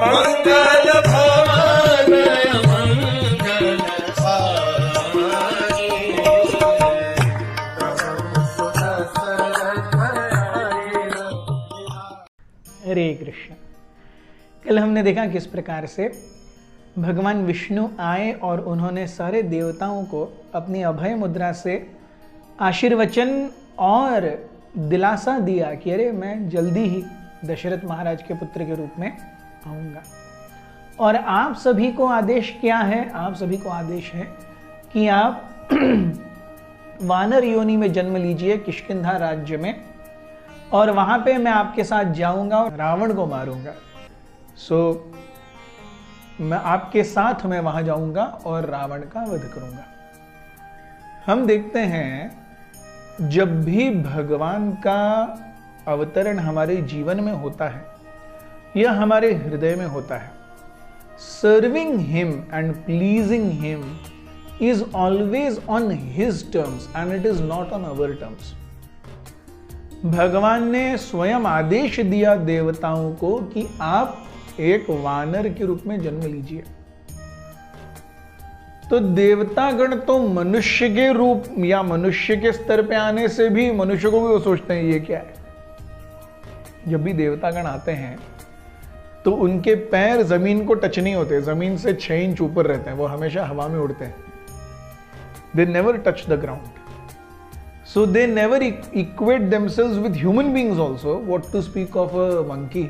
मंगल भवन मंगल हरे कृष्ण। कल हमने देखा किस प्रकार से भगवान विष्णु आए और उन्होंने सारे देवताओं को अपनी अभय मुद्रा से आशीर्वचन और दिलासा दिया कि अरे मैं जल्दी ही दशरथ महाराज के पुत्र के रूप में आऊंगा। और आप सभी को आदेश क्या है? आप सभी को आदेश है कि आप वानर योनि में जन्म लीजिए किष्किंधा राज्य में, और वहां पे मैं आपके साथ जाऊंगा और रावण को मारूंगा। मैं आपके साथ में वहां जाऊंगा और रावण का वध करूंगा। हम देखते हैं जब भी भगवान का अवतरण हमारे जीवन में होता है या हमारे हृदय में होता है, serving him and pleasing him is always on his terms and it is not on our terms. भगवान ने स्वयं आदेश दिया देवताओं को कि आप एक वानर के रूप में जन्म लीजिए। तो देवतागण तो मनुष्य के रूप या मनुष्य के स्तर पे आने से भी मनुष्य को भी वो सोचते हैं ये क्या है। जब भी देवतागण आते हैं तो उनके पैर जमीन को टच नहीं होते, जमीन से 6 इंच ऊपर रहते हैं, वो हमेशा हवा में उड़ते हैं। They never touch the ground, so they never equate themselves with human beings also, what to speak of a monkey।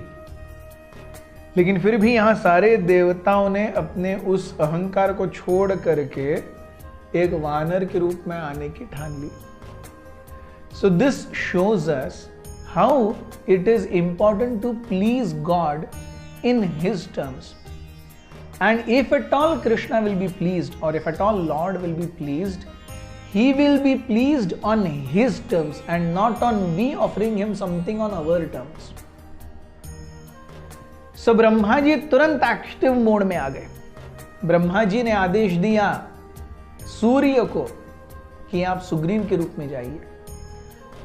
लेकिन फिर भी यहां सारे देवताओं ने अपने उस अहंकार को छोड़ करके एक वानर के रूप में आने की ठान ली। So this shows us how it is important to please God in His terms, and if at all Krishna will be pleased, or if at all Lord will be pleased, He will be pleased on His terms and not on we offering Him something on our terms। So Brahma ji तुरंत active mode में आ गए। ब्रह्मा जी ने आदेश दिया सूर्य को कि आप सुग्रीव के रूप में जाइए,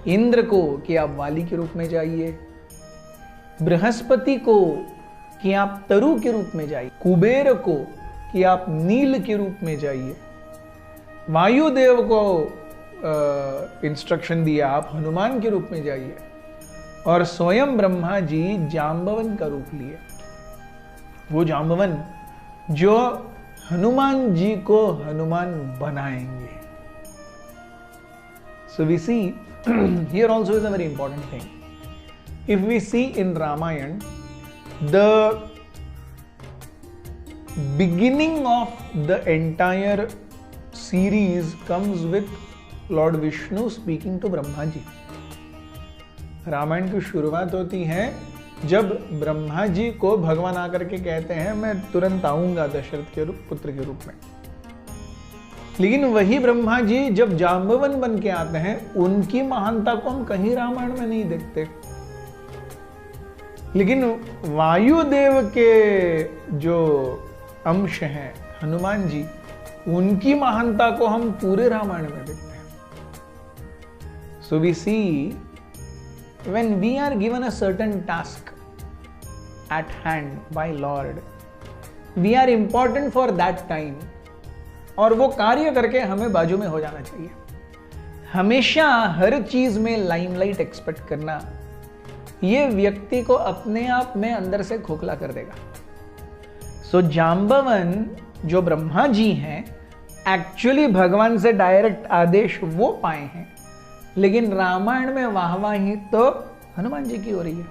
इंद्र को कि आप वाली के रूप में जाइए, बृहस्पति को कि आप तरु के रूप में जाइए, कुबेर को कि आप नील के रूप में जाइए, वायुदेव को इंस्ट्रक्शन दिया आप हनुमान के रूप में जाइए, और स्वयं ब्रह्मा जी जांबवन का रूप लिए। वो जांबवन जो हनुमान जी को हनुमान बनाएंगे। So we see here also is a very important thing. If we see in Ramayana, the beginning of the entire series comes with Lord Vishnu speaking to Brahma जी। रामायण की शुरुआत होती है जब ब्रह्मा जी को भगवान आकर के कहते हैं मैं तुरंत आऊंगा दशरथ के पुत्र के रूप में। लेकिन वही ब्रह्मा जी जब जांबवन बन के आते हैं, उनकी महानता को हम कहीं रामायण में नहीं देखते। लेकिन वायुदेव के जो अंश हैं हनुमान जी, उनकी महानता को हम पूरे रामायण में देखते हैं। So we see when we are given a certain task at hand by Lord, we are important for that time, और वो कार्य करके हमें बाजू में हो जाना चाहिए। हमेशा हर चीज में लाइमलाइट एक्सपेक्ट करना, ये व्यक्ति को अपने आप में अंदर से खोखला कर देगा। सो जांबवन जो ब्रह्मा जी हैं, एक्चुअली भगवान से डायरेक्ट आदेश वो पाए हैं, लेकिन रामायण में वाहवाही तो हनुमान जी की हो रही है।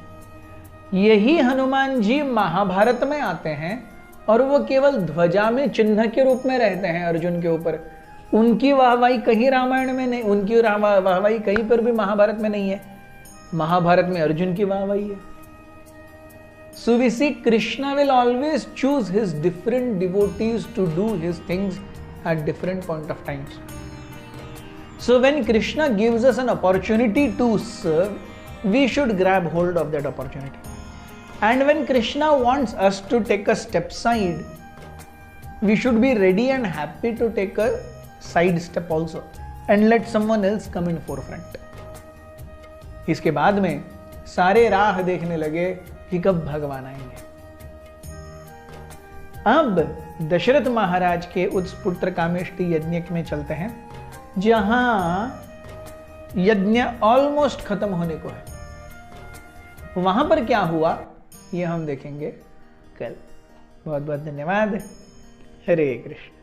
यही हनुमान जी महाभारत में आते हैं और वो केवल ध्वजा में चिन्ह के रूप में रहते हैं अर्जुन के ऊपर। उनकी वाहवाही कहीं रामायण में नहीं, उनकी वाहवाही कहीं पर भी महाभारत में नहीं है। महाभारत में अर्जुन की वाहवाही है। So we see Krishna will always choose his different devotees to do his things at different point of times. So when Krishna gives us an opportunity to serve, we should grab hold of that opportunity. And when Krishna wants us to take a step side, we should be ready and happy to take a side step also and let someone else come in forefront. इसके बाद में सारे राह देखने लगे कि कब भगवान आएंगे। अब दशरथ महाराज के उस पुत्र कामेष्टि यज्ञ में चलते हैं, जहां यज्ञ ऑलमोस्ट खत्म होने को है। वहां पर क्या हुआ ये हम देखेंगे कल। बहुत बहुत धन्यवाद। हरे कृष्ण।